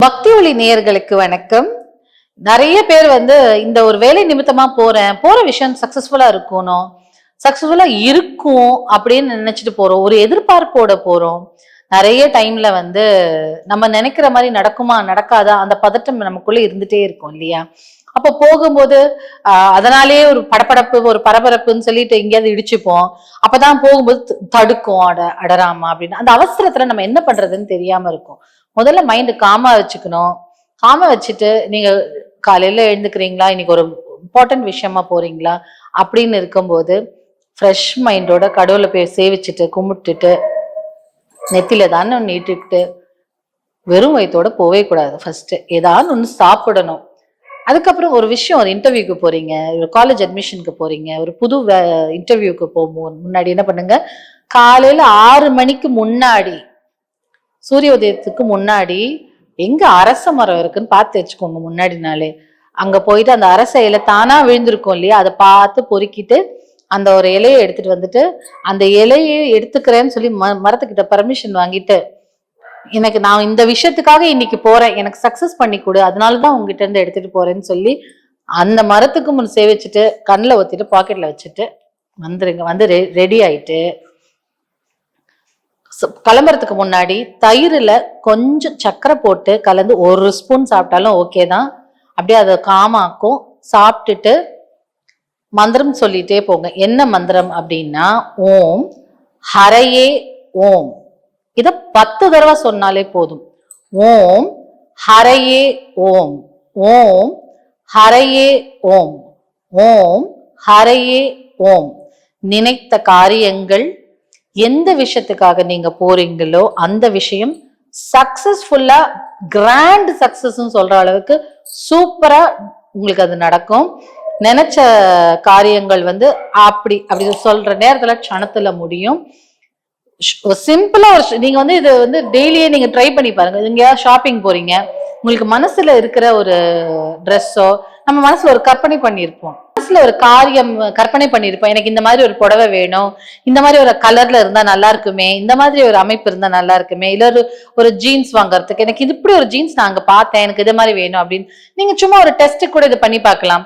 பக்தி ஒளி நேயர்களுக்கு வணக்கம். நிறைய பேர் இந்த ஒரு வேலை நிமித்தமா போற விஷயம் சக்சஸ்ஃபுல்லா இருக்கும் அப்படின்னு நினைச்சிட்டு போறோம். ஒரு எதிர்பார்ப்போட போறோம். நிறைய டைம்ல நம்ம நினைக்கிற மாதிரி நடக்குமா நடக்காதா அந்த பதட்டம் நமக்குள்ள இருந்துட்டே இருக்கும் இல்லையா? அப்ப போகும்போது அதனாலேயே ஒரு படபடப்பு ஒரு பரபரப்புன்னு சொல்லிட்டு எங்கேயாவது இடிச்சுப்போம். அப்பதான் போகும்போது தடுக்கும் அடராமா அப்படின்னு அந்த அவசரத்துல நம்ம என்ன பண்றதுன்னு தெரியாம இருக்கும். முதல்ல மைண்ட் காமா வச்சுக்கணும். காமா வச்சுட்டு நீங்க காலையில எழுந்துக்கிறீங்களா, இன்னைக்கு ஒரு இம்பார்ட்டன்ட் விஷயமா போறீங்களா அப்படின்னு இருக்கும்போது ஃப்ரெஷ் மைண்டோட கடவுளை போய் சேவிச்சுட்டு கும்பிட்டுட்டு நெத்தில தானே நீட்டுக்கிட்டு வெறும் வயிற்றோட போவே கூடாது. ஃபர்ஸ்ட் ஏதாவது ஒன்று சாப்பிடணும். அதுக்கப்புறம் ஒரு விஷயம், ஒரு இன்டர்வியூக்கு போறீங்க, ஒரு காலேஜ் அட்மிஷனுக்கு போறீங்க, ஒரு புது இன்டர்வியூக்கு போகும்போது முன்னாடி என்ன பண்ணுங்க, காலையில 6 மணிக்கு முன்னாடி சூரிய உதயத்துக்கு முன்னாடி எங்க அரச மரம் இருக்குன்னு பார்த்து வச்சுக்கோங்க. முன்னாடி நாளே அங்க போயிட்டு அந்த அரச இலை தானா விழுந்திருக்கும் இல்லையா, அதை பார்த்து பொறுக்கிட்டு அந்த ஒரு இலையை எடுத்துட்டு வந்துட்டு அந்த இலையை எடுத்துக்கிறேன்னு சொல்லி மரத்துக்கிட்ட பர்மிஷன் வாங்கிட்டு, எனக்கு நான் இந்த விஷயத்துக்காக இன்னைக்கு போறேன், எனக்கு சக்சஸ் பண்ணி கொடு, அதனாலதான் உங்ககிட்ட இருந்து எடுத்துட்டு போறேன்னு சொல்லி அந்த மரத்துக்கு முன் சேவிச்சுட்டு கண்ணில் ஒத்திட்டு பாக்கெட்ல வச்சுட்டு வந்துருங்க. ரெடி ஆயிட்டு கிளம்புறதுக்கு முன்னாடி தயிர்ல கொஞ்சம் சர்க்கரை போட்டு கலந்து 1 ஸ்பூன் சாப்பிட்டாலும் ஓகே தான். அப்படியே அதை காமாக்கும். சாப்பிட்டுட்டு மந்திரம் சொல்லிட்டே போங்க. என்ன மந்திரம் அப்படின்னா, ஓம் ஹரையே ஓம். இத 10 தடவை சொன்னாலே போதும். ஓம் ஹரையே ஓம், ஓம் ஹரையே ஓம், ஓம் ஹரையே ஓம். நினைத்த காரியங்கள், எந்த விஷயத்துக்காக நீங்க போறீங்களோ அந்த விஷயம் சக்சஸ்ஃபுல்லா கிராண்ட் சக்சஸ் சொல்ற அளவுக்கு சூப்பரா உங்களுக்கு அது நடக்கும். நினைச்ச காரியங்கள் அப்படி அப்படி சொல்ற நேரத்துல க்ஷணத்துல முடியும். சிம்பிளா நீங்க இது டெய்லியே நீங்க ட்ரை பண்ணி பாருங்க. எங்கேயா ஷாப்பிங் போறீங்க, உங்களுக்கு மனசுல இருக்கிற ஒரு ட்ரெஸ்ஸோ, நம்ம மனசுல ஒரு கற்பனை பண்ணியிருப்போம், மனசுல ஒரு காரியம் கற்பனை பண்ணியிருப்போம், எனக்கு இந்த மாதிரி ஒரு புடவை வேணும், இந்த மாதிரி ஒரு கலர்ல இருந்தா நல்லா இருக்குமே, இந்த மாதிரி ஒரு அமைப்பு இருந்தா நல்லா இருக்குமே, இல்ல ஒரு ஜீன்ஸ் வாங்குறதுக்கு எனக்கு இது இப்படி ஒரு ஜீன்ஸ் நான் அங்க பார்த்தேன், எனக்கு இது மாதிரி வேணும் அப்படின்னு நீங்க சும்மா ஒரு டெஸ்ட் கூட இது பண்ணி பார்க்கலாம்.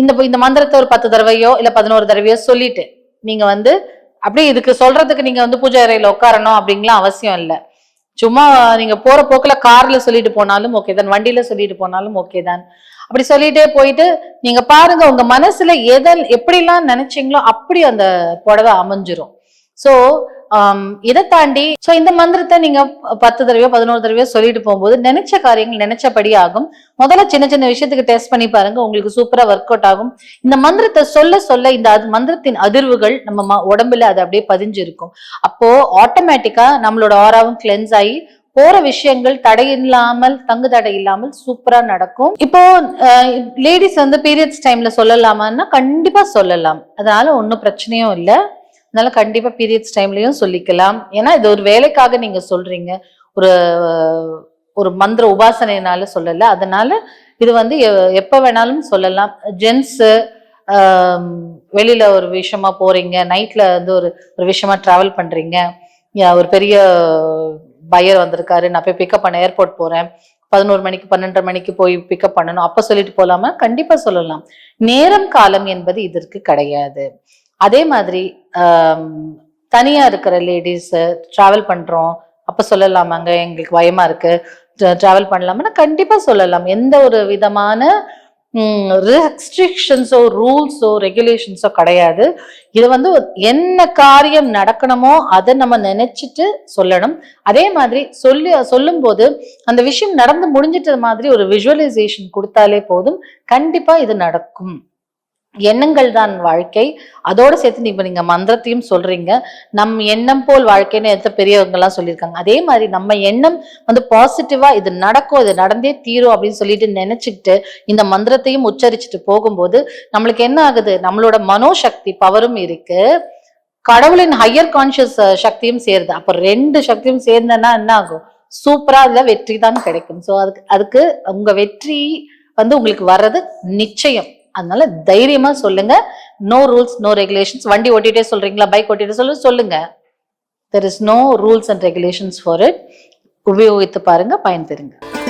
இந்த மந்திரத்தை ஒரு 10 தடவையோ இல்ல 11 தடவையோ சொல்லிட்டு நீங்க அப்படியே இதுக்கு சொல்றதுக்கு நீங்க பூஜை அறையில உட்காரணும் அப்படிங்கலாம் அவசியம் இல்லை. சும்மா நீங்க போற போக்குல கார்ல சொல்லிட்டு போனாலும் ஓகே தான், வண்டியில சொல்லிட்டு போனாலும் ஓகே தான். அப்படி சொல்லிட்டே போயிட்டு நீங்க பாருங்க, உங்க மனசுல எப்படிலாம் நினைச்சீங்களோ அப்படி அந்த புடவை அமைஞ்சிரும். சோ இதை தாண்டி இந்த மந்திரத்தை நீங்க 10 தடவையோ 11 தடவையோ சொல்லிட்டு போகும்போது நினைச்ச காரியங்கள் நினைச்சபடி ஆகும். முதல்ல சின்ன சின்ன விஷயத்துக்கு டெஸ்ட் பண்ணி பாருங்க, உங்களுக்கு சூப்பரா ஒர்க் அவுட் ஆகும். இந்த மந்திரத்தை சொல்ல சொல்ல இந்த மந்திரத்தின் அதிர்வுகள் நம்ம உடம்புல அது அப்படியே பதிஞ்சிருக்கும். அப்போ ஆட்டோமேட்டிக்கா நம்மளோட ஆராவும் கிளென்ஸ் ஆகி போற விஷயங்கள் தடை இல்லாமல், தங்கு தடை இல்லாமல் சூப்பரா நடக்கும். இப்போ லேடிஸ் பீரியட்ஸ் டைம்ல சொல்லலாமான்னா கண்டிப்பா சொல்லலாம். அதனால ஒன்னும் பிரச்சனையும் இல்லை. அதனால கண்டிப்பா பீரியட்ஸ் டைம்லயும் சொல்லிக்கலாம். ஏன்னா இது ஒரு வேலைக்காக நீங்க சொல்றீங்க, ஒரு மந்திர உபாசனைனால சொல்லல. அதனால இது எப்ப வேணாலும் சொல்லலாம். ஜென்ஸ் வெளியில ஒரு விஷயமா போறீங்க, நைட்ல ஒரு விஷயமா டிராவல் பண்றீங்க, ஒரு பெரிய பையர் வந்திருக்காரு, நான் போய் பிக்கப் பண்ண ஏர்போர்ட் போறேன், 11 மணிக்கு 12 மணிக்கு போய் பிக்கப் பண்ணணும், அப்ப சொல்லிட்டு போலாமா? கண்டிப்பா சொல்லலாம். நேரம் காலம் என்பது இதற்கு கிடையாது. அதே மாதிரி தனியா இருக்கிற லேடிஸ் டிராவல் பண்றோம், அப்ப சொல்லலாமாங்க, எங்களுக்கு பயமா இருக்கு டிராவல் பண்ணலாமா? கண்டிப்பா சொல்லலாம். எந்த ஒரு விதமான ரெஸ்ட்ரிக்ஷன்ஸோ ரூல்ஸோ ரெகுலேஷன்ஸோ கிடையாது. இது என்ன காரியம் நடக்கணுமோ அதை நம்ம நினைச்சிட்டு சொல்லணும். அதே மாதிரி சொல்லும் போது அந்த விஷயம் நடந்து முடிஞ்சிட்ட மாதிரி ஒரு விஜுவலைசேஷன் கொடுத்தாலே போதும், கண்டிப்பா இது நடக்கும். எண்ணங்கள் தான் வாழ்க்கை. அதோட சேர்த்து நீங்க மந்திரத்தையும் சொல்றீங்க. நம் எண்ணம் போல் வாழ்க்கைன்னு எத்த பெரியவங்க எல்லாம் சொல்லியிருக்காங்க. அதே மாதிரி நம்ம எண்ணம் பாசிட்டிவா இது நடக்கும், இது நடந்தே தீரும் அப்படின்னு சொல்லிட்டு நினைச்சுக்கிட்டு இந்த மந்திரத்தையும் உச்சரிச்சுட்டு போகும்போது நம்மளுக்கு என்ன ஆகுது, நம்மளோட மனோசக்தி பவரும் இருக்கு, கடவுளின் ஹையர் கான்சியஸ் சக்தியும் சேருது. அப்ப 2 சக்தியும் சேர்ந்தனா என்ன ஆகும், சூப்பரா அதுல வெற்றி தான் கிடைக்கும். சோ அதுக்கு உங்க வெற்றி உங்களுக்கு வர்றது நிச்சயம். அதனால தைரியமா சொல்லுங்க. No rules no regulations. வண்டி ஓட்டிட்டே சொல்றீங்களா, பைக் ஓட்டிட்டே சொல்லுங்க. there is no rules and regulations for it. உபயோகித்து பாருங்க, பயன் பெறுங்க.